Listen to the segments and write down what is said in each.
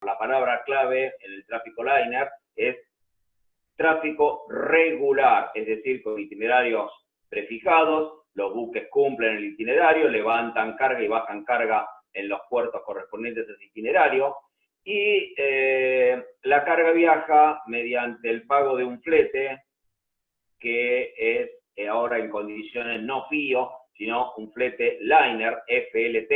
la palabra clave en el tráfico liner es tráfico regular, es decir, con itinerarios prefijados, los buques cumplen el itinerario, levantan carga y bajan carga en los puertos correspondientes a ese itinerario, y la carga viaja mediante el pago de un flete, que es ahora en condiciones no FIO, sino un flete liner, FLT,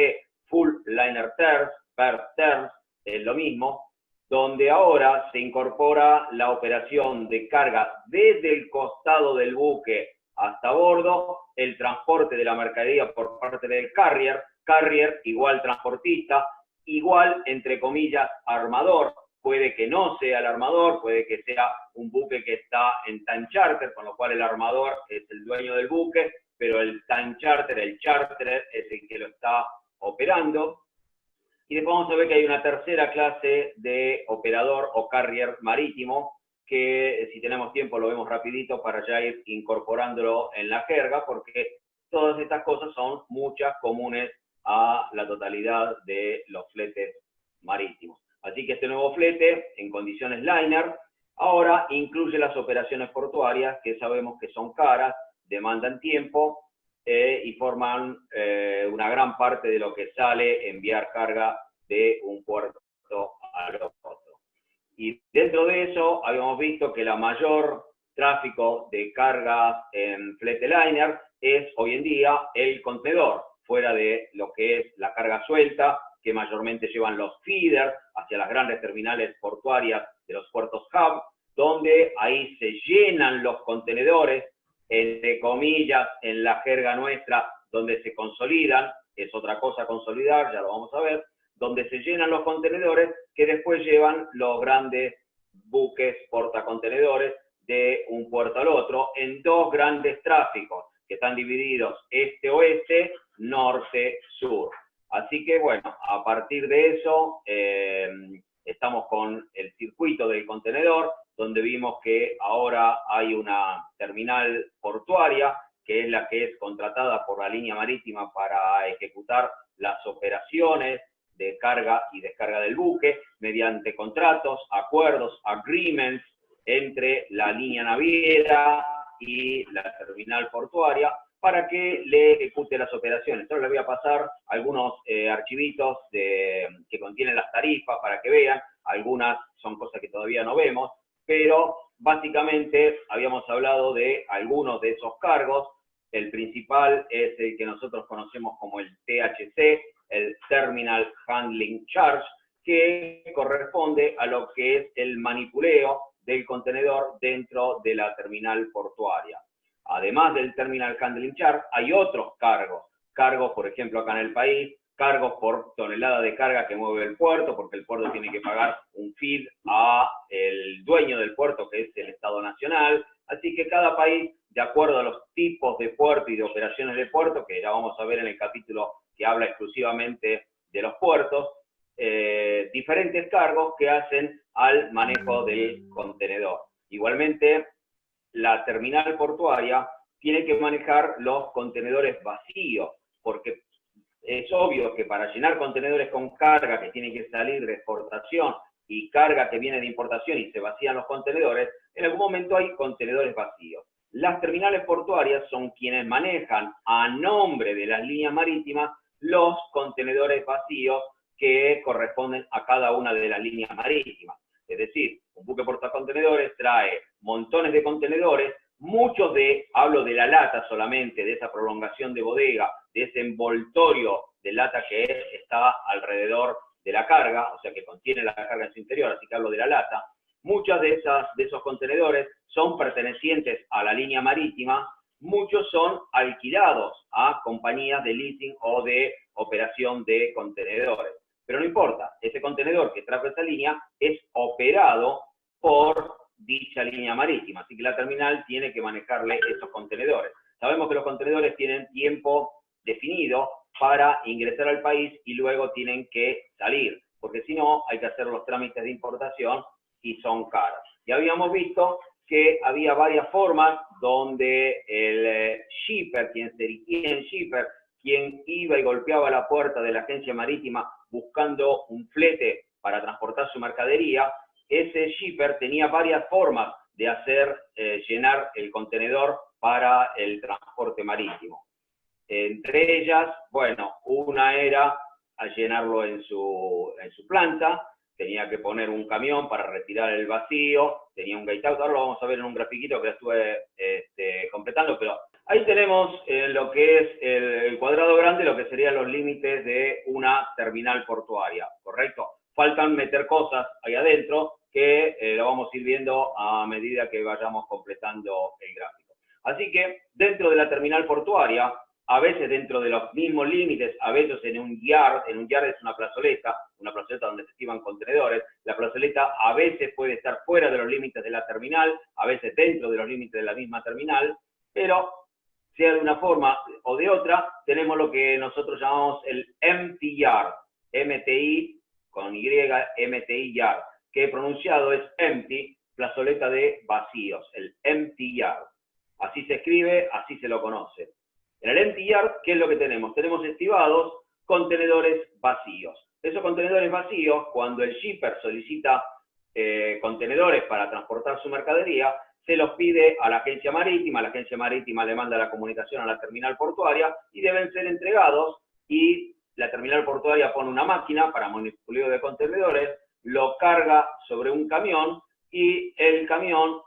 Full Liner Terms, es lo mismo, donde ahora se incorpora la operación de carga desde el costado del buque hasta bordo, el transporte de la mercadería por parte del carrier igual transportista, igual, entre comillas, armador. Puede que no sea el armador, puede que sea un buque que está en time charter, con lo cual el armador es el dueño del buque, pero el time charter, el charterer, es el que lo está operando. Y después vamos a ver que hay una tercera clase de operador o carrier marítimo, que si tenemos tiempo lo vemos rapidito para ya ir incorporándolo en la jerga, porque todas estas cosas son muchas comunes a la totalidad de los fletes marítimos. Así que este nuevo flete, en condiciones liner, ahora incluye las operaciones portuarias, que sabemos que son caras, demandan tiempo, y forman una gran parte de lo que sale enviar carga de un puerto al otro. Y dentro de eso habíamos visto que la mayor tráfico de cargas en flete liner es hoy en día el contenedor, fuera de lo que es la carga suelta, que mayormente llevan los feeders hacia las grandes terminales portuarias de los puertos hub, donde ahí se llenan los contenedores, entre comillas, en la jerga nuestra, donde se consolidan, es otra cosa consolidar, ya lo vamos a ver, donde se llenan los contenedores que después llevan los grandes buques portacontenedores de un puerto al otro en dos grandes tráficos que están divididos este-oeste, norte-sur. Así que bueno, a partir de eso estamos con el circuito del contenedor, donde vimos que ahora hay una terminal portuaria, que es la que es contratada por la línea marítima para ejecutar las operaciones de carga y descarga del buque, mediante contratos, acuerdos, agreements entre la línea naviera y la terminal portuaria, para que le ejecute las operaciones. Ahora les voy a pasar algunos archivitos que contienen las tarifas para que vean. Algunas son cosas que todavía no vemos, pero básicamente habíamos hablado de algunos de esos cargos. El principal es el que nosotros conocemos como el THC, el Terminal Handling Charge, que corresponde a lo que es el manipuleo del contenedor dentro de la terminal portuaria. Además del Terminal Handling Charge, hay otros cargos. Cargos, por ejemplo, acá en el país, cargos por tonelada de carga que mueve el puerto, porque el puerto tiene que pagar un fee a el dueño del puerto, que es el Estado Nacional. Así que cada país, de acuerdo a los tipos de puerto y de operaciones de puerto, que ya vamos a ver en el capítulo que habla exclusivamente de los puertos, diferentes cargos que hacen al manejo del contenedor. Igualmente, la terminal portuaria tiene que manejar los contenedores vacíos, porque es obvio que para llenar contenedores con carga que tienen que salir de exportación y carga que viene de importación y se vacían los contenedores, en algún momento hay contenedores vacíos. Las terminales portuarias son quienes manejan a nombre de las líneas marítimas los contenedores vacíos que corresponden a cada una de las líneas marítimas. Es decir, un buque portacontenedores trae montones de contenedores, muchos hablo de la lata solamente, de esa prolongación de bodega, de ese envoltorio de lata que está alrededor de la carga, o sea que contiene la carga en su interior, así que hablo de la lata. Muchos de esos contenedores son pertenecientes a la línea marítima, muchos son alquilados a compañías de leasing o de operación de contenedores. Pero no importa, ese contenedor que trajo esa línea es operado por dicha línea marítima, así que la terminal tiene que manejarle esos contenedores. Sabemos que los contenedores tienen tiempo definido para ingresar al país y luego tienen que salir, porque si no hay que hacer los trámites de importación y son caros. Ya habíamos visto que había varias formas donde el shipper, quien iba y golpeaba la puerta de la agencia marítima buscando un flete para transportar su mercadería, ese shipper tenía varias formas de hacer llenar el contenedor para el transporte marítimo. Entre ellas, bueno, una era al llenarlo en su planta, tenía que poner un camión para retirar el vacío, tenía un gate out, ahora lo vamos a ver en un grafiquito que lo estuve completando, pero ahí tenemos lo que es el cuadrado grande, lo que serían los límites de una terminal portuaria, ¿correcto? Faltan meter cosas ahí adentro que lo vamos a ir viendo a medida que vayamos completando el gráfico. Así que dentro de la terminal portuaria, a veces dentro de los mismos límites, a veces en un yard es una plazoleta donde se activan contenedores, la plazoleta a veces puede estar fuera de los límites de la terminal, a veces dentro de los límites de la misma terminal, pero sea de una forma o de otra, tenemos lo que nosotros llamamos el empty yard, MTI con Y, MTI yard, que pronunciado es empty, plazoleta de vacíos, el empty yard. Así se escribe, así se lo conoce. En el empty yard, ¿qué es lo que tenemos? Tenemos estivados contenedores vacíos. Esos contenedores vacíos, cuando el shipper solicita contenedores para transportar su mercadería, se los pide a la agencia marítima le manda la comunicación a la terminal portuaria y deben ser entregados, y la terminal portuaria pone una máquina para monitoreo de contenedores, lo carga sobre un camión y el camión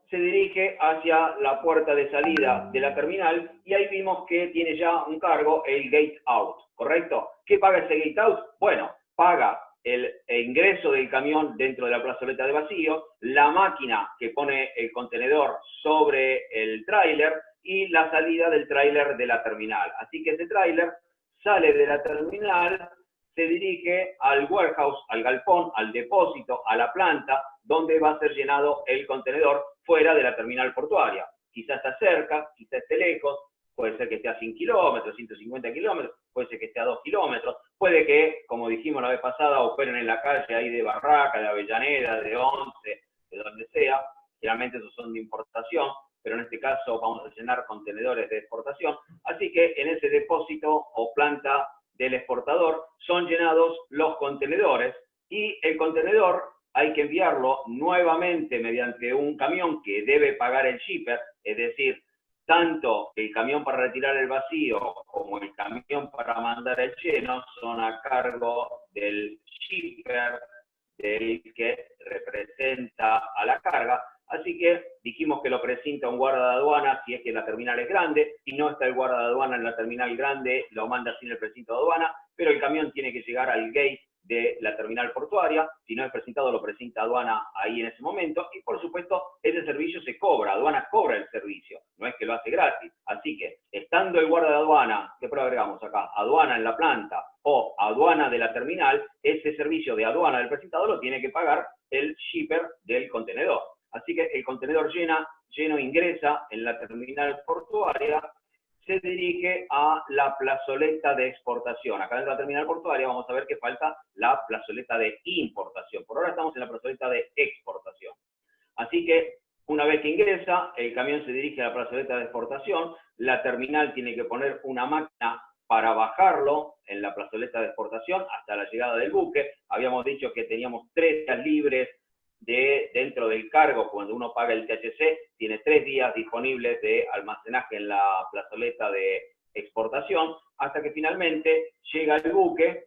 se dirige hacia la puerta de salida de la terminal y ahí vimos que tiene ya un cargo, el gate out, ¿correcto? ¿Qué paga ese gate out? Bueno, paga el ingreso del camión dentro de la plazoleta de vacío, la máquina que pone el contenedor sobre el tráiler y la salida del tráiler de la terminal. Así que ese tráiler sale de la terminal, se dirige al warehouse, al galpón, al depósito, a la planta, donde va a ser llenado el contenedor fuera de la terminal portuaria. Quizás está cerca, quizás esté lejos, puede ser que esté a 100 kilómetros, 150 kilómetros, puede ser que esté a 2 kilómetros, puede que, como dijimos la vez pasada, operen en la calle ahí de Barraca, de Avellaneda, de Once, de donde sea. Generalmente esos son de importación, pero en este caso vamos a llenar contenedores de exportación. Así que en ese depósito o planta del exportador son llenados los contenedores y el contenedor hay que enviarlo nuevamente mediante un camión que debe pagar el shipper, es decir, tanto el camión para retirar el vacío como el camión para mandar el lleno son a cargo del shipper, del que representa a la carga. Así que dijimos que lo presenta un guarda de aduana si es que la terminal es grande. Si no está el guarda de aduana en la terminal grande, lo manda sin el precinto de aduana, pero el camión tiene que llegar al gate de la terminal portuaria. Si no es presentado, lo presenta aduana ahí en ese momento. Y por supuesto, ese servicio se cobra. Aduana cobra el servicio, no es que lo hace gratis. Así que, estando el guarda de aduana, ¿qué prueba agregamos acá? Aduana en la planta o aduana de la terminal, ese servicio de aduana del presentador lo tiene que pagar el shipper del contenedor. Así que el contenedor lleno ingresa en la terminal portuaria, se dirige a la plazoleta de exportación. Acá en la terminal portuaria vamos a ver que falta la plazoleta de importación. Por ahora estamos en la plazoleta de exportación. Así que una vez que ingresa, el camión se dirige a la plazoleta de exportación, la terminal tiene que poner una máquina para bajarlo en la plazoleta de exportación hasta la llegada del buque. Habíamos dicho que teníamos 3 días libres dentro del cargo. Cuando uno paga el THC, tiene 3 días disponibles de almacenaje en la plazoleta de exportación, hasta que finalmente llega el buque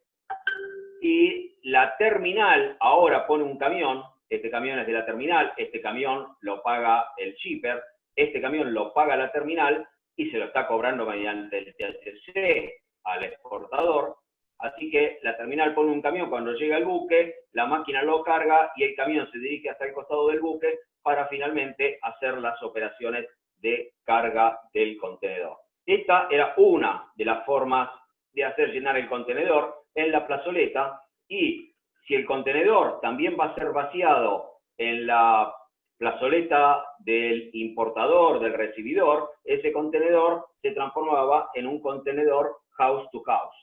y la terminal ahora pone un camión. Este camión es de la terminal, este camión lo paga el shipper, este camión lo paga la terminal y se lo está cobrando mediante el THC al exportador. Así que la terminal pone un camión cuando llega el buque, la máquina lo carga y el camión se dirige hasta el costado del buque para finalmente hacer las operaciones de carga del contenedor. Esta era una de las formas de hacer llenar el contenedor en la plazoleta, y si el contenedor también va a ser vaciado en la plazoleta del importador, del recibidor, ese contenedor se transformaba en un contenedor house to house.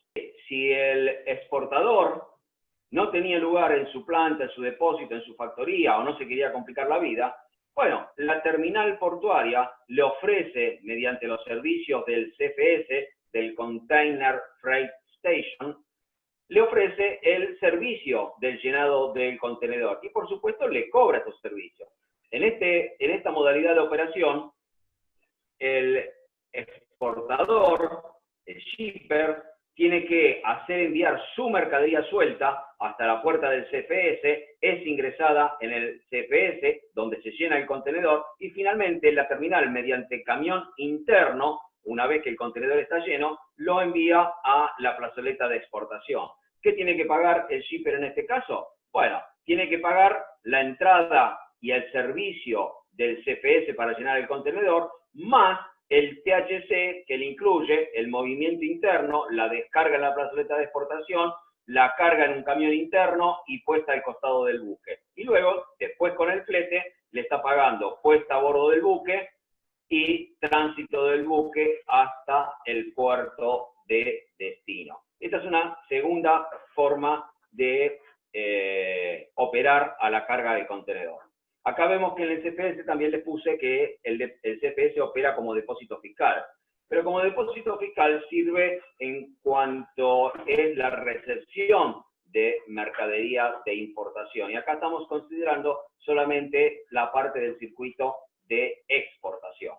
Si el exportador no tenía lugar en su planta, en su depósito, en su factoría, o no se quería complicar la vida, bueno, la terminal portuaria le ofrece, mediante los servicios del CFS, del Container Freight Station, le ofrece el servicio del llenado del contenedor y por supuesto le cobra esos servicios. En esta modalidad de operación, el exportador, el shipper, tiene que hacer enviar su mercadería suelta hasta la puerta del CFS, es ingresada en el CFS, donde se llena el contenedor, y finalmente la terminal, mediante camión interno, una vez que el contenedor está lleno, lo envía a la plazoleta de exportación. ¿Qué tiene que pagar el shipper en este caso? Bueno, tiene que pagar la entrada y el servicio del CFS para llenar el contenedor, más el THC que le incluye el movimiento interno, la descarga en la plazoleta de exportación, la carga en un camión interno y puesta al costado del buque. Y luego, después con el flete, le está pagando puesta a bordo del buque y tránsito del buque hasta el puerto de destino. Esta es una segunda forma de operar a la carga de contenedor. Acá vemos que en el CFS también les puse que el CFS opera como depósito fiscal. Pero como depósito fiscal sirve en cuanto es la recepción de mercadería de importación. Y acá estamos considerando solamente la parte del circuito de exportación.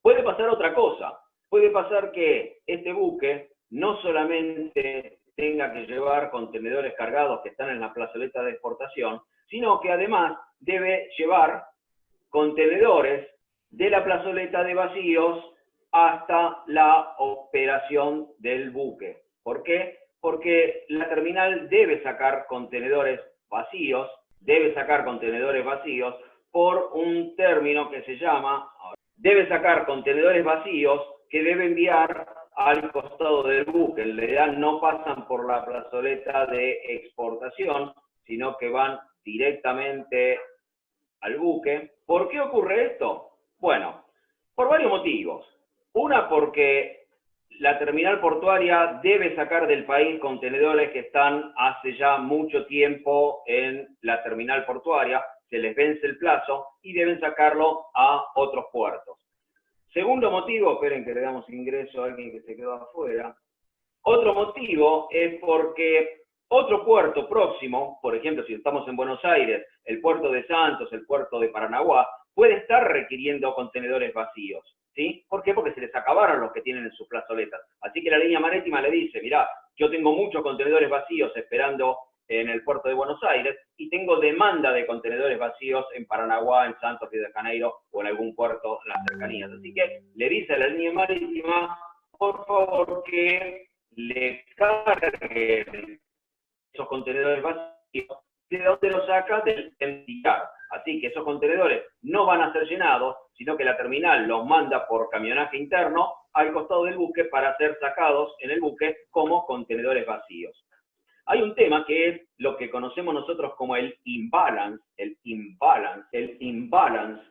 Puede pasar otra cosa. Puede pasar que este buque no solamente tenga que llevar contenedores cargados que están en la plazoleta de exportación, sino que además debe llevar contenedores de la plazoleta de vacíos hasta la operación del buque. ¿Por qué? Porque la terminal debe sacar contenedores vacíos por un término que se llama, debe sacar contenedores vacíos que debe enviar al costado del buque. En realidad no pasan por la plazoleta de exportación, sino que van directamente al buque. ¿Por qué ocurre esto? Bueno, por varios motivos. Una, porque la terminal portuaria debe sacar del país contenedores que están hace ya mucho tiempo en la terminal portuaria, se les vence el plazo y deben sacarlo a otros puertos. Segundo motivo, esperen que le damos ingreso a alguien que se quedó afuera. Otro motivo es porque otro puerto próximo, por ejemplo, si estamos en Buenos Aires, el puerto de Santos, el puerto de Paranaguá, puede estar requiriendo contenedores vacíos. ¿Sí? ¿Por qué? Porque se les acabaron los que tienen en sus plazoletas. Así que la línea marítima le dice, mirá, yo tengo muchos contenedores vacíos esperando en el puerto de Buenos Aires y tengo demanda de contenedores vacíos en Paranaguá, en Santos, Río de Janeiro o en algún puerto en las cercanías. Así que le dice a la línea marítima, por favor, que le carguen esos contenedores vacíos. ¿De dónde los saca? Del empty yard. Así que esos contenedores no van a ser llenados, sino que la terminal los manda por camionaje interno al costado del buque para ser sacados en el buque como contenedores vacíos. Hay un tema que es lo que conocemos nosotros como el imbalance. El imbalance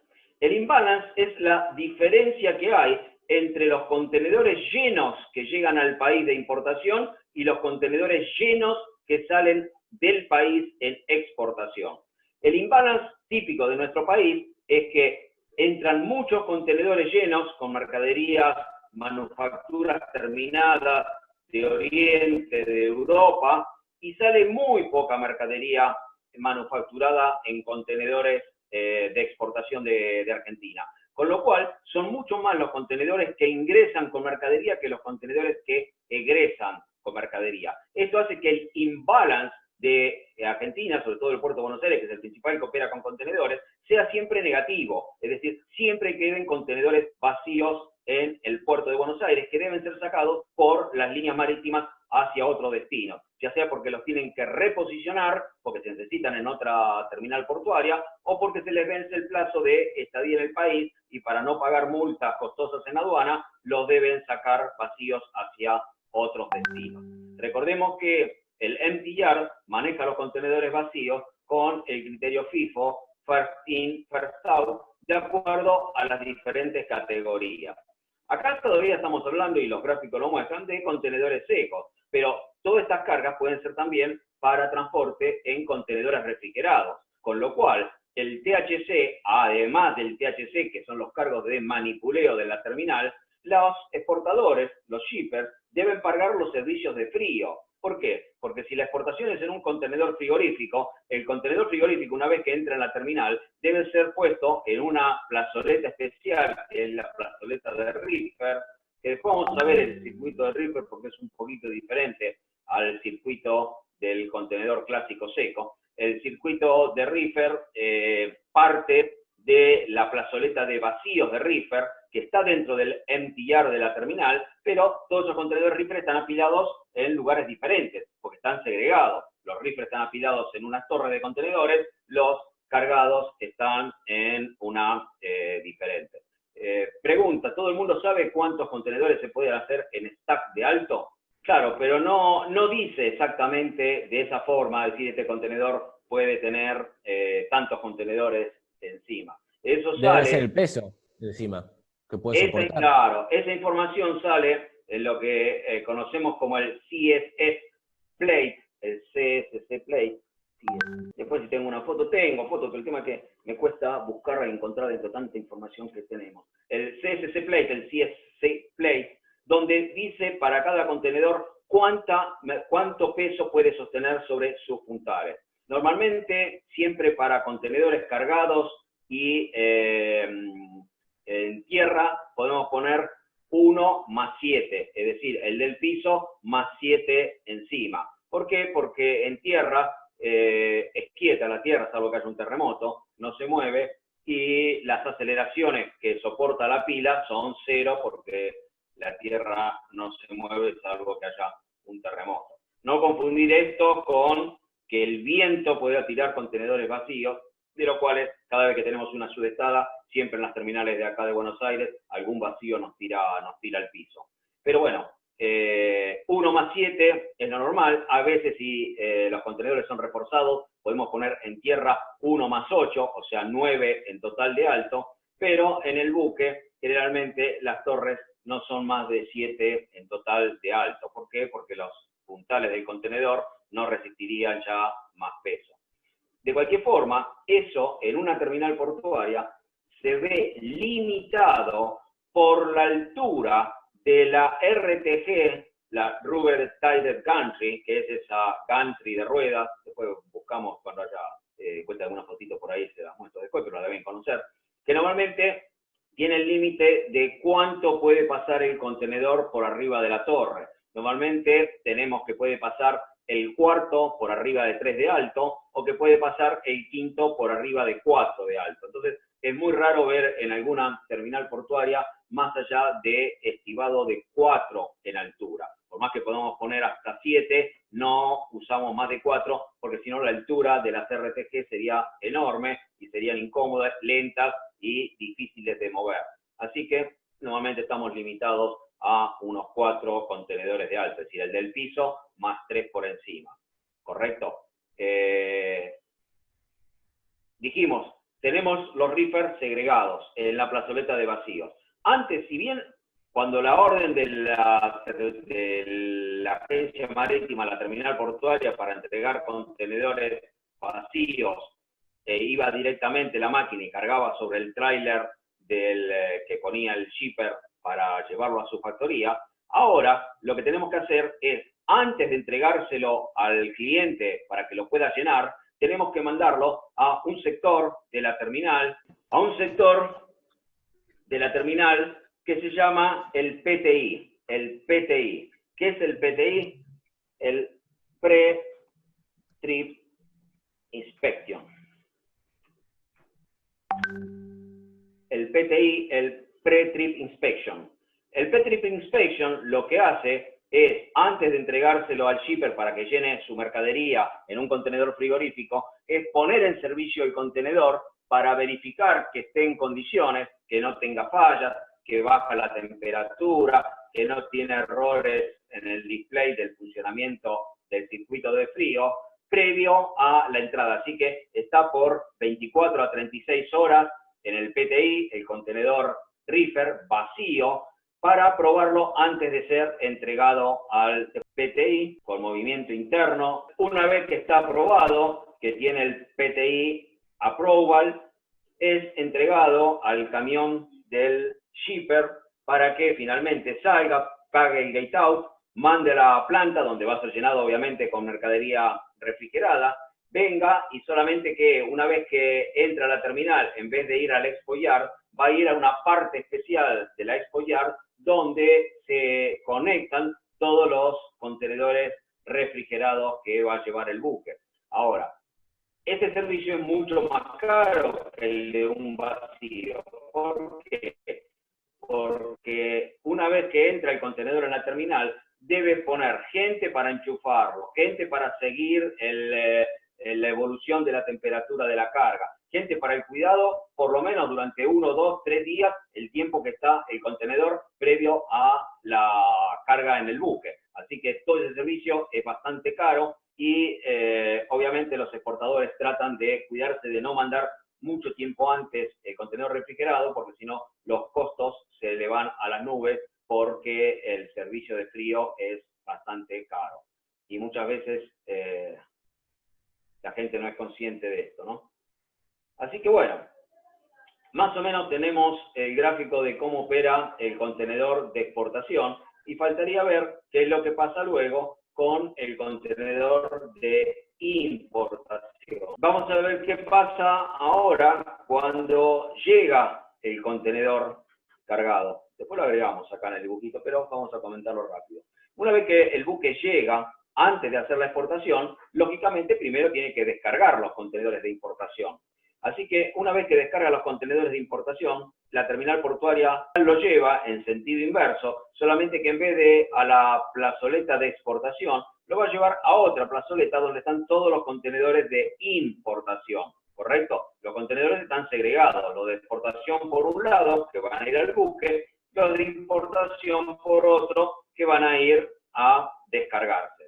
es la diferencia que hay entre los contenedores llenos que llegan al país de importación y los contenedores llenos que salen del país en exportación. El imbalance típico de nuestro país es que entran muchos contenedores llenos con mercaderías, manufacturas terminadas de Oriente, de Europa, y sale muy poca mercadería manufacturada en contenedores de exportación de Argentina. Con lo cual, son mucho más los contenedores que ingresan con mercadería que los contenedores que egresan con mercadería. Esto hace que el imbalance de Argentina, sobre todo el puerto de Buenos Aires, que es el principal que opera con contenedores, sea siempre negativo. Es decir, siempre queden contenedores vacíos en el puerto de Buenos Aires que deben ser sacados por las líneas marítimas hacia otro destino, ya sea porque los tienen que reposicionar, porque se necesitan en otra terminal portuaria, o porque se les vence el plazo de estadía en el país y para no pagar multas costosas en aduana, los deben sacar vacíos hacia otros destinos. Recordemos que el empty yard maneja los contenedores vacíos con el criterio FIFO, First In, First Out, de acuerdo a las diferentes categorías. Acá todavía estamos hablando, y los gráficos lo muestran, de contenedores secos, pero todas estas cargas pueden ser también para transporte en contenedores refrigerados, con lo cual el THC, además del THC, que son los cargos de manipuleo de la terminal, los exportadores, los shippers, deben pagar los servicios de frío. ¿Por qué? Porque si la exportación es en un contenedor frigorífico, el contenedor frigorífico, una vez que entra en la terminal, debe ser puesto en una plazoleta especial, en la plazoleta de reefer, que después vamos a ver el circuito de reefer porque es un poquito diferente al circuito del contenedor clásico seco. El circuito de reefer parte de la plazoleta de vacíos de reefer, que está dentro del empty yard de la terminal, pero todos esos contenedores reefer están apilados en lugares diferentes, porque están segregados. Los reefer están apilados en una torre de contenedores, los cargados están en una diferente. Pregunta, ¿todo el mundo sabe cuántos contenedores se pueden hacer en stack de alto? Claro, pero no dice exactamente de esa forma, decir, este contenedor puede tener tantos contenedores encima. Eso Debe sale, ser el peso encima que puede soportar. claro, esa información sale en lo que conocemos como el CSS Plate, el CSS Plate. Después si tengo una foto, pero el tema es que me cuesta buscarla y encontrar dentro de tanta información que tenemos. El CSS Plate, el CSS Plate, donde dice para cada contenedor cuánto peso puede sostener sobre sus puntales. Normalmente, siempre para contenedores cargados y en tierra, podemos poner 1 más 7, es decir, el del piso más 7 encima. ¿Por qué? Porque en tierra es quieta la tierra, salvo que haya un terremoto, no se mueve, y las aceleraciones que soporta la pila son 0 porque la tierra no se mueve salvo que haya un terremoto. No confundir esto con que el viento pueda tirar contenedores vacíos, de los cuales cada vez que tenemos una sudestada, siempre en las terminales de acá de Buenos Aires, algún vacío nos tira al piso. Pero bueno, 1 más 7 es lo normal. A veces si los contenedores son reforzados, podemos poner en tierra 1 más 8, o sea 9 en total de alto, pero en el buque generalmente las torres no son más de 7 en total de alto. ¿Por qué? Porque los puntales del contenedor no resistirían ya más peso. De cualquier forma, eso en una terminal portuaria se ve limitado por la altura de la RTG, la Rubber Tired Gantry, que es esa gantry de ruedas. Después buscamos cuando haya cuenta alguna fotito por ahí, se las muestro después, pero la deben conocer, que normalmente tiene el límite de cuánto puede pasar el contenedor por arriba de la torre. Normalmente tenemos que puede pasar el cuarto por arriba de 3 de alto, o que puede pasar el quinto por arriba de 4 de alto. Entonces, es muy raro ver en alguna terminal portuaria más allá de estivado de 4 en altura. Por más que podamos poner hasta 7, no usamos más de 4, porque si no la altura de las RTG sería enorme y serían incómodas, lentas y difíciles de mover. Así que normalmente estamos limitados a unos 4 contenedores de alto, es decir, el del piso más 3 por encima. ¿Correcto? Dijimos, tenemos los reefers segregados en la plazoleta de vacíos. Antes, si bien cuando la orden de la agencia marítima, la terminal portuaria, para entregar contenedores vacíos, iba directamente la máquina y cargaba sobre el tráiler que ponía el shipper para llevarlo a su factoría, ahora lo que tenemos que hacer es, antes de entregárselo al cliente para que lo pueda llenar, tenemos que mandarlo a un sector de la terminal, que se llama el PTI. El PTI. ¿Qué es el PTI? El Pre-Trip Inspection. El PTI, el Pre-Trip Inspection. El Pre-Trip Inspection lo que hace es, antes de entregárselo al shipper para que llene su mercadería en un contenedor frigorífico, es poner en servicio el contenedor para verificar que esté en condiciones, que no tenga fallas, que baja la temperatura, que no tiene errores en el display del funcionamiento del circuito de frío, previo a la entrada. Así que está por 24 a 36 horas en el PTI, el contenedor reefer vacío, para probarlo antes de ser entregado al PTI con movimiento interno. Una vez que está aprobado, que tiene el PTI approval, es entregado al camión del shipper para que finalmente salga, pague el gate out mande a la planta, donde va a ser llenado obviamente con mercadería refrigerada, venga y solamente que una vez que entra a la terminal, en vez de ir al Expo Yard, va a ir a una parte especial de la Expo Yard donde se conectan todos los contenedores refrigerados que va a llevar el buque. Ahora, este servicio es mucho más caro que el de un vacío. ¿Por qué? Porque una vez que entra el contenedor en la terminal, debe poner gente para enchufarlo, gente para seguir la evolución de la temperatura de la carga, gente para el cuidado, por lo menos durante 1, 2, 3 días, el tiempo que está el contenedor previo a la carga en el buque. Así que todo ese servicio es bastante caro y obviamente los exportadores tratan de cuidarse de no mandar mucho tiempo antes el contenedor refrigerado, porque si no los costos se le van a las nubes, porque el servicio de frío es bastante caro. Y muchas veces la gente no es consciente de esto, ¿no? Así que bueno, más o menos tenemos el gráfico de cómo opera el contenedor de exportación y faltaría ver qué es lo que pasa luego con el contenedor de importación. Vamos a ver qué pasa ahora cuando llega el contenedor cargado. Después lo agregamos acá en el dibujito, pero vamos a comentarlo rápido. Una vez que el buque llega, antes de hacer la exportación, lógicamente primero tiene que descargar los contenedores de importación. Así que una vez que descarga los contenedores de importación, la terminal portuaria lo lleva en sentido inverso, solamente que en vez de a la plazoleta de exportación, lo va a llevar a otra plazoleta donde están todos los contenedores de importación, ¿correcto? Los contenedores están segregados, los de exportación por un lado, que van a ir al buque, los de importación por otro, que van a ir a descargarse.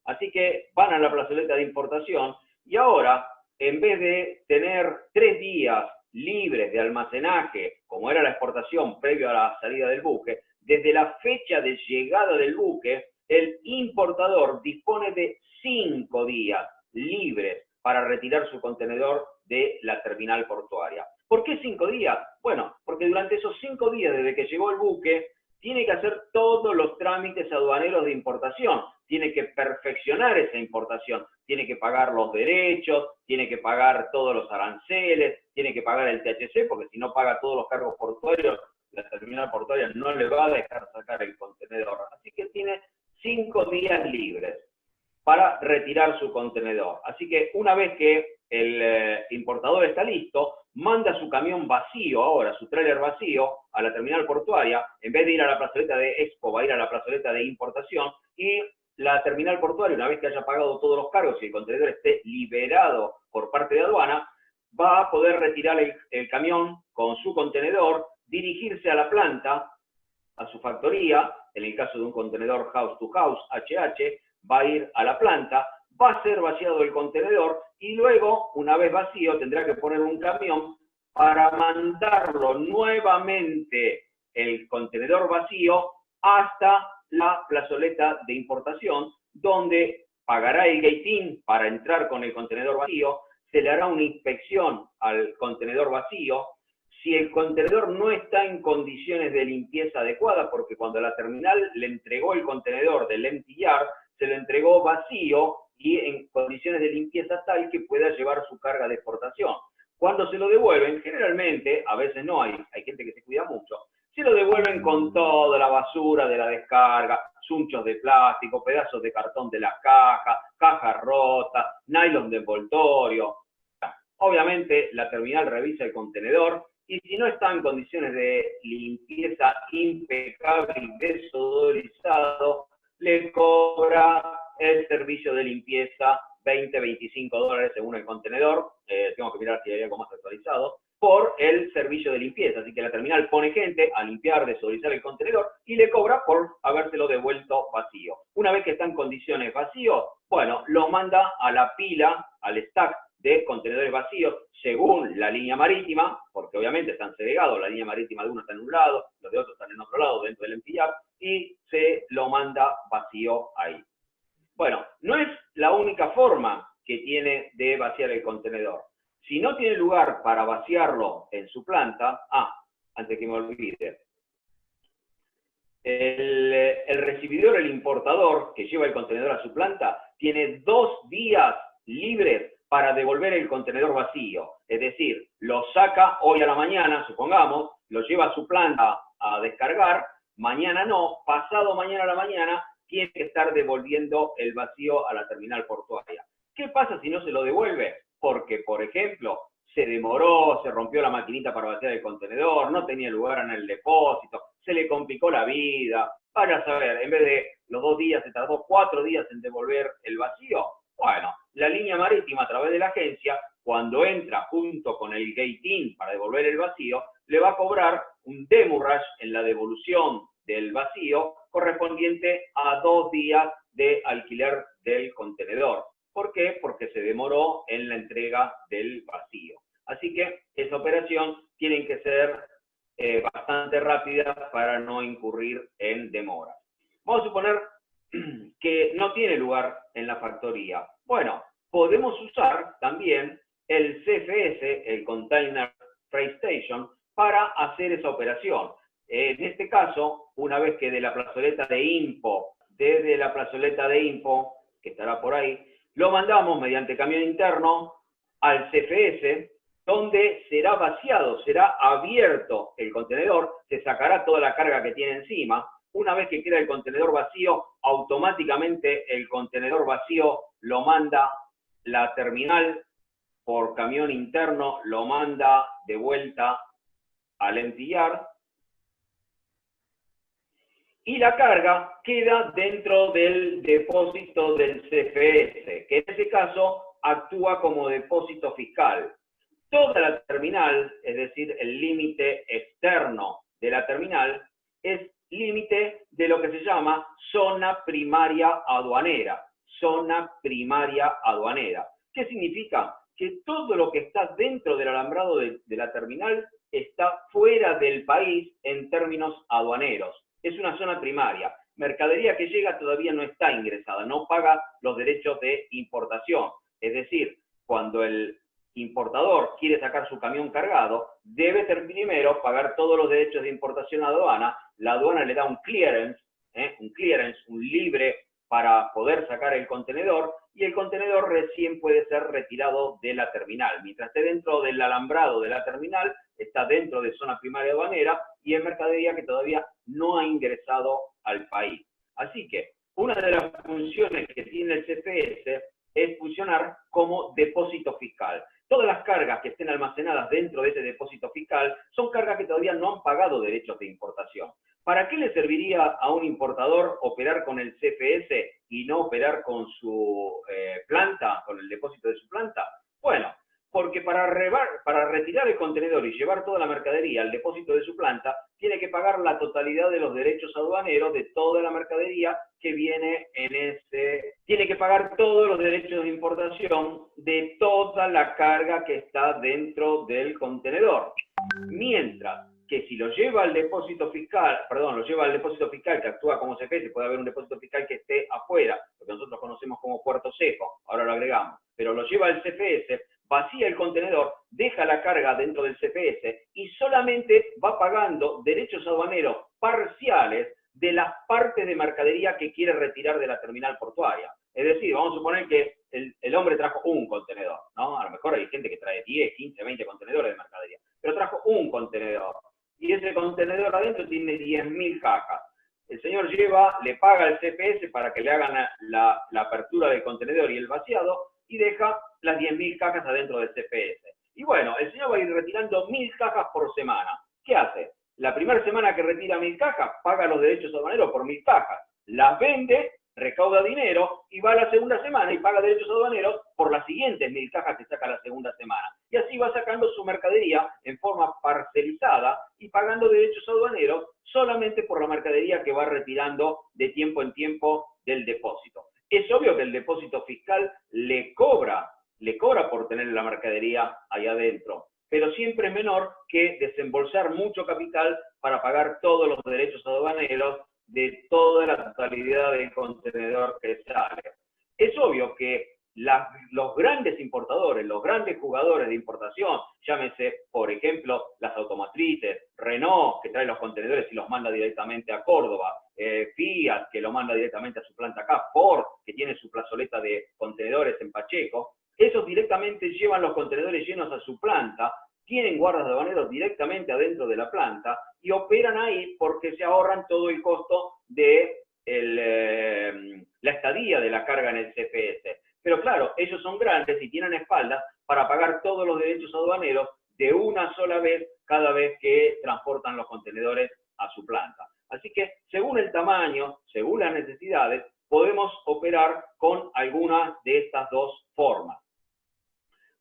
Así que van a la plazoleta de importación y ahora, en vez de tener 3 días libres de almacenaje, como era la exportación previo a la salida del buque, desde la fecha de llegada del buque, el importador dispone de 5 días libres para retirar su contenedor de la terminal portuaria. ¿Por qué 5 días? Bueno, porque durante esos 5 días desde que llegó el buque, tiene que hacer todos los trámites aduaneros de importación, tiene que perfeccionar esa importación, tiene que pagar los derechos, tiene que pagar todos los aranceles, tiene que pagar el THC, porque si no paga todos los cargos portuarios, la terminal portuaria no le va a dejar sacar el contenedor. Así que tiene 5 días libres para retirar su contenedor. Así que una vez que el importador está listo, manda su camión vacío ahora, su tráiler vacío, a la terminal portuaria, en vez de ir a la plazoleta de Expo, va a ir a la plazoleta de importación, y la terminal portuaria, una vez que haya pagado todos los cargos y el contenedor esté liberado por parte de aduana, va a poder retirar el camión con su contenedor, dirigirse a la planta, a su factoría, en el caso de un contenedor house to house, HH, va a ir a la planta, va a ser vaciado el contenedor y luego, una vez vacío, tendrá que poner un camión para mandarlo nuevamente el contenedor vacío hasta la plazoleta de importación, donde pagará el gate-in para entrar con el contenedor vacío, se le hará una inspección al contenedor vacío. Si el contenedor no está en condiciones de limpieza adecuada, porque cuando la terminal le entregó el contenedor del empty yard, se lo entregó vacío y en condiciones de limpieza tal que pueda llevar su carga de exportación. Cuando se lo devuelven, generalmente, a veces no, hay gente que se cuida mucho, se lo devuelven con toda la basura de la descarga, chunchos de plástico, pedazos de cartón de las cajas, cajas rotas, nylon de envoltorio. Obviamente, la terminal revisa el contenedor y si no está en condiciones de limpieza impecable y desodorizado, le cobra el servicio de limpieza $20-25 según el contenedor, tengo que mirar si hay algo más actualizado, por el servicio de limpieza. Así que la terminal pone gente a limpiar, desodorizar el contenedor y le cobra por habérselo devuelto vacío. Una vez que está en condiciones vacío, bueno, lo manda a la pila, al stack de contenedores vacíos según la línea marítima, porque obviamente están segregados, la línea marítima de uno está en un lado, los de otro están en otro lado dentro del empty yard, y se lo manda vacío ahí. Bueno, no es la única forma que tiene de vaciar el contenedor. Si no tiene lugar para vaciarlo en su planta, antes que me olvide, el recibidor, el importador que lleva el contenedor a su planta, tiene 2 días libres para devolver el contenedor vacío. Es decir, lo saca hoy a la mañana, supongamos, lo lleva a su planta a descargar, mañana no, pasado mañana a la mañana, tiene que estar devolviendo el vacío a la terminal portuaria. ¿Qué pasa si no se lo devuelve? Porque, por ejemplo, se demoró, se rompió la maquinita para vaciar el contenedor, no tenía lugar en el depósito, se le complicó la vida. Vaya a saber, en vez de los 2 días, se tardó 4 días en devolver el vacío. Bueno, la línea marítima a través de la agencia, cuando entra junto con el gate-in para devolver el vacío, le va a cobrar un demurrage en la devolución del vacío correspondiente a 2 días de alquiler del contenedor. ¿Por qué? Porque se demoró en la entrega del vacío. Así que esa operación tiene que ser bastante rápida para no incurrir en demoras. Vamos a suponer que no tiene lugar en la factoría. Bueno, podemos usar también el CFS, el Container Freight Station, para hacer esa operación. En este caso, una vez que de la plazoleta de INPO, desde la plazoleta de INPO, que estará por ahí, lo mandamos mediante camión interno al CFS, donde será vaciado, será abierto el contenedor, se sacará toda la carga que tiene encima. Una vez que queda el contenedor vacío, automáticamente el contenedor vacío lo manda la terminal por camión interno, lo manda de vuelta al empty yard. Y la carga queda dentro del depósito del CFS, que en ese caso actúa como depósito fiscal. Toda la terminal, es decir, el límite externo de la terminal, es límite de lo que se llama zona primaria aduanera. Zona primaria aduanera. ¿Qué significa? Que todo lo que está dentro del alambrado de la terminal está fuera del país en términos aduaneros. Es una zona primaria. Mercadería que llega todavía no está ingresada, no paga los derechos de importación. Es decir, cuando el importador quiere sacar su camión cargado, debe primero pagar todos los derechos de importación a aduana. La aduana le da un clearance, un libre para poder sacar el contenedor, y el contenedor recién puede ser retirado de la terminal. Mientras esté dentro del alambrado de la terminal, está dentro de zona primaria aduanera y es mercadería que todavía no ha ingresado al país. Así que una de las funciones que tiene el CFS es funcionar como depósito fiscal. Todas las cargas que estén almacenadas dentro de ese depósito fiscal son cargas que todavía no han pagado derechos de importación. ¿Para qué le serviría a un importador operar con el CFS y no operar con su planta, con el depósito de su planta? Bueno, porque para retirar el contenedor y llevar toda la mercadería al depósito de su planta, tiene que pagar la totalidad de los derechos aduaneros de toda la mercadería que viene en ese... Tiene que pagar todos los derechos de importación de toda la carga que está dentro del contenedor. Mientras que si lo lleva al depósito fiscal, que actúa como CFS, puede haber un depósito fiscal que esté afuera, lo que nosotros conocemos como puerto seco, ahora lo agregamos, pero lo lleva al CFS, vacía el contenedor, deja la carga dentro del CFS y solamente va pagando derechos aduaneros parciales de las partes de mercadería que quiere retirar de la terminal portuaria. Es decir, vamos a suponer que el hombre trajo un contenedor, ¿no? A lo mejor hay gente que trae 10, 15, 20 contenedores de mercadería, pero trajo un contenedor. Y ese contenedor adentro tiene 10.000 cajas. El señor lleva, le paga al CFS para que le hagan la apertura del contenedor y el vaciado, y deja las 10.000 cajas adentro del CFS. Y bueno, el señor va a ir retirando 1.000 cajas por semana. ¿Qué hace? La primera semana que retira 1.000 cajas, paga los derechos aduaneros por 1.000 cajas. Las vende, recauda dinero, y va a la segunda semana y paga derechos aduaneros por las siguientes 1.000 cajas que saca la segunda semana. Y así va sacando su mercadería en forma parcelizada y pagando derechos aduaneros solamente por la mercadería que va retirando de tiempo en tiempo del depósito. Es obvio que el depósito fiscal le cobra por tener la mercadería ahí adentro, pero siempre es menor que desembolsar mucho capital para pagar todos los derechos aduaneros de toda la totalidad del contenedor que sale. Es obvio que los grandes importadores, los grandes jugadores de importación, llámese, por ejemplo, las automotrices, Renault, que trae los contenedores y los manda directamente a Córdoba, Fiat, que lo manda directamente a su planta acá, Ford, que tiene su plazoleta de contenedores en Pacheco, esos directamente llevan los contenedores llenos a su planta, tienen guardas de aduaneros directamente adentro de la planta y operan ahí porque se ahorran todo el costo de la estadía de la carga en el CPS. Pero claro, ellos son grandes y tienen espaldas para pagar todos los derechos aduaneros de una sola vez cada vez que transportan los contenedores a su planta. Así que, según el tamaño, según las necesidades, podemos operar con alguna de estas dos formas.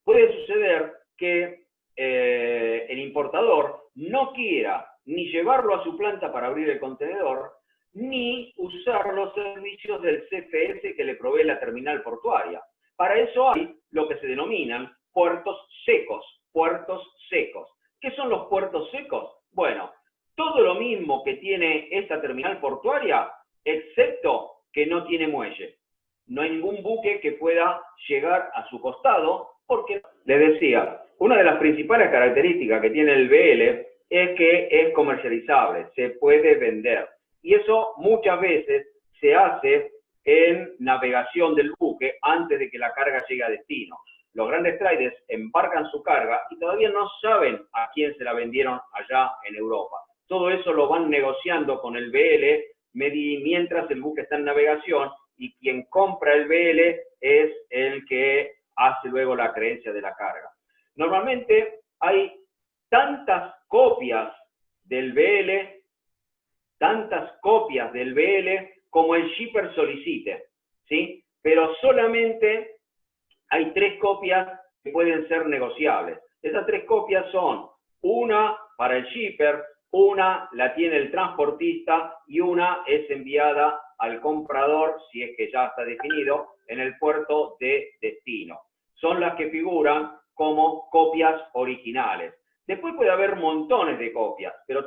Puede suceder que el importador no quiera ni llevarlo a su planta para abrir el contenedor, ni usar los servicios del CFS que le provee la terminal portuaria. Para eso hay lo que se denominan puertos secos, puertos secos. ¿Qué son los puertos secos? Bueno, todo lo mismo que tiene esta terminal portuaria, excepto que no tiene muelle. No hay ningún buque que pueda llegar a su costado, porque, les decía, una de las principales características que tiene el BL es que es comercializable, se puede vender. Y eso muchas veces se hace en navegación del buque antes de que la carga llegue a destino. Los grandes traders embarcan su carga y todavía no saben a quién se la vendieron allá en Europa. Todo eso lo van negociando con el BL mientras el buque está en navegación, y quien compra el BL es el que hace luego la creencia de la carga. Normalmente hay tantas copias del BL como el shipper solicite, ¿sí? Pero solamente hay 3 copias que pueden ser negociables. Esas 3 copias son una para el shipper, una la tiene el transportista y una es enviada al comprador, si es que ya está definido, en el puerto de destino. Son las que figuran como copias originales. Después puede haber montones de copias, pero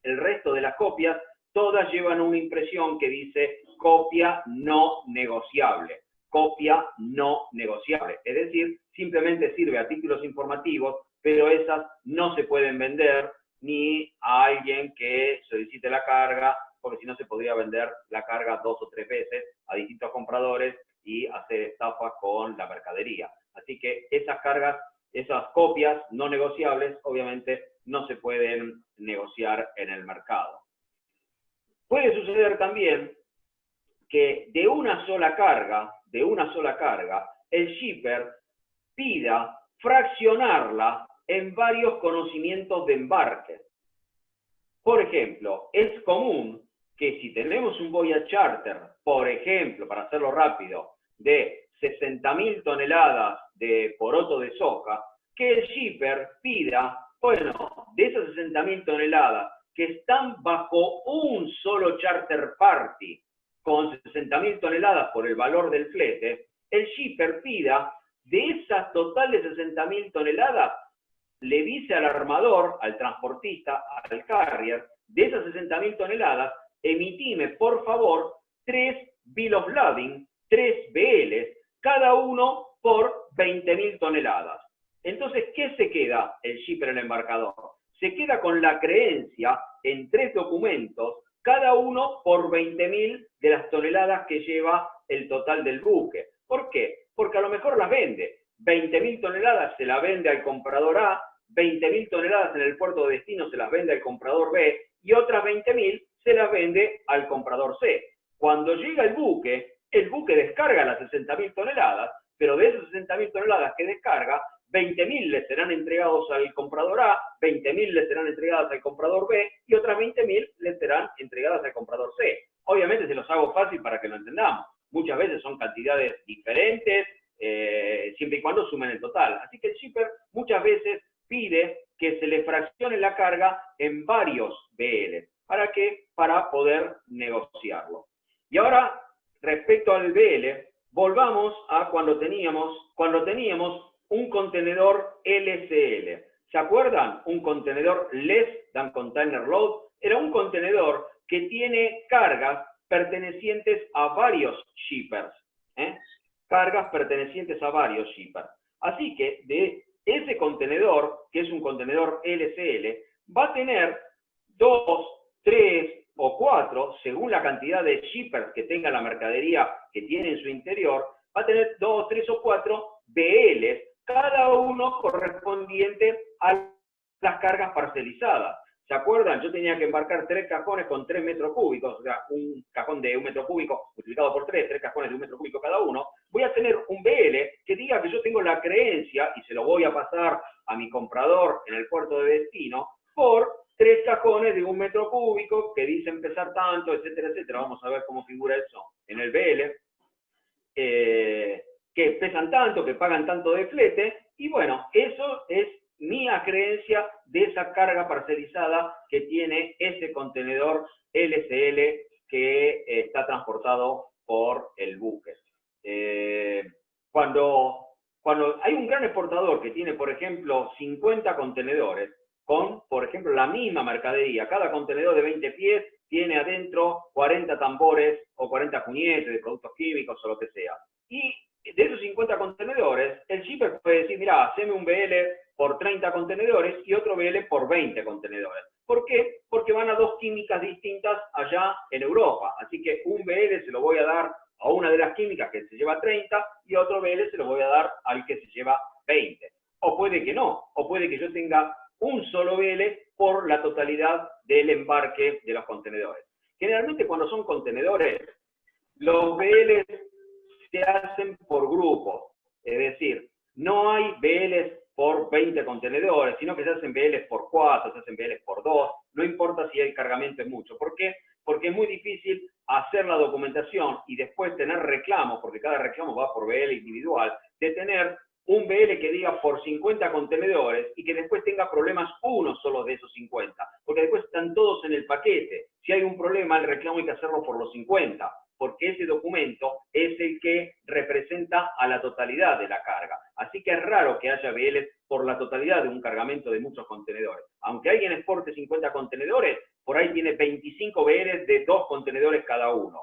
el resto de las copias, todas llevan una impresión que dice copia no negociable. Copia no negociable. Es decir, simplemente sirve a títulos informativos, pero esas no se pueden vender ni a alguien que solicite la carga, porque si no se podría vender la carga 2 o 3 veces a distintos compradores y hacer estafas con la mercadería. Así que esas copias no negociables, obviamente, no se pueden negociar en el mercado. Puede suceder también que de una sola carga, el shipper pida fraccionarla en varios conocimientos de embarque. Por ejemplo, es común que si tenemos un voyage charter, por ejemplo, para hacerlo rápido, de 60.000 toneladas de poroto de soja, que el shipper pida, bueno, de esas 60.000 toneladas que están bajo un solo charter party, con 60.000 toneladas por el valor del flete, el shipper pida de esas totales 60.000 toneladas, le dice al armador, al transportista, al carrier, de esas 60.000 toneladas, emitime por favor 3 bill of lading, 3 BLs, cada uno por 20.000 toneladas. Entonces, ¿qué se queda el shipper, el embarcador? Se queda con la creencia en 3 documentos, cada uno por 20.000 de las toneladas que lleva el total del buque. ¿Por qué? Porque a lo mejor las vende. 20.000 toneladas se la vende al comprador A, 20.000 toneladas en el puerto de destino se las vende al comprador B y otras 20.000 se las vende al comprador C. Cuando llega el buque descarga las 60.000 toneladas, pero de esas 60.000 toneladas que descarga, 20.000 le serán entregados al comprador A, 20.000 le serán entregadas al comprador B y otras 20.000 le serán entregadas al comprador C. Obviamente se los hago fácil para que lo entendamos. Muchas veces son cantidades diferentes, siempre y cuando sumen el total. Así que el shipper muchas veces pide que se le fraccione la carga en varios BL. ¿Para qué? Para poder negociarlo. Y ahora, respecto al BL, volvamos a cuando teníamos un contenedor LCL. ¿Se acuerdan? Un contenedor Less Than Container Load era un contenedor que tiene cargas pertenecientes a varios shippers. cargas pertenecientes a varios shippers. Así que de ese contenedor, que es un contenedor LCL, va a tener 2, 3 o 4, según la cantidad de shippers que tenga la mercadería que tiene en su interior, va a tener 2, 3 o 4 BLs, cada uno correspondiente a las cargas parcelizadas. ¿Se acuerdan? Yo tenía que embarcar 3 cajones con 3 metros cúbicos, o sea, un cajón de 1 metro cúbico multiplicado por 3 cajones de 1 metro cúbico cada uno. Voy a tener un BL que diga que yo tengo la creencia, y se lo voy a pasar a mi comprador en el puerto de destino, por 3 cajones de 1 metro cúbico que dicen pesar tanto, etcétera, etcétera. Vamos a ver cómo figura eso en el BL. Que pesan tanto, que pagan tanto de flete, y bueno, eso es mi creencia de esa carga parcelizada que tiene ese contenedor LCL que está transportado por el buque. Cuando hay un gran exportador que tiene, por ejemplo, 50 contenedores, con, por ejemplo, la misma mercadería, cada contenedor de 20 pies tiene adentro 40 tambores o 40 puñetes de productos químicos o lo que sea. Y de esos 50 contenedores, el shipper puede decir, mira, haceme un BL por 30 contenedores y otro BL por 20 contenedores. ¿Por qué? Porque van a 2 químicas distintas allá en Europa. Así que un BL se lo voy a dar a una de las químicas que se lleva 30 y otro BL se lo voy a dar al que se lleva 20. O puede que no, o puede que yo tenga un solo BL por la totalidad del embarque de los contenedores. Generalmente cuando son contenedores, los BL se hacen por grupos, es decir, no hay BLs por 20 contenedores, sino que se hacen BLs por 4, se hacen BLs por 2, no importa si el cargamento es mucho. ¿Por qué? Porque es muy difícil hacer la documentación y después tener reclamos, porque cada reclamo va por BL individual, de tener un BL que diga por 50 contenedores y que después tenga problemas uno solo de esos 50, porque después están todos en el paquete. Si hay un problema, el reclamo hay que hacerlo por los 50, porque ese documento es el que representa a la totalidad de la carga. Así que es raro que haya BLs por la totalidad de un cargamento de muchos contenedores. Aunque alguien exporte 50 contenedores, por ahí tiene 25 BLs de 2 contenedores cada uno.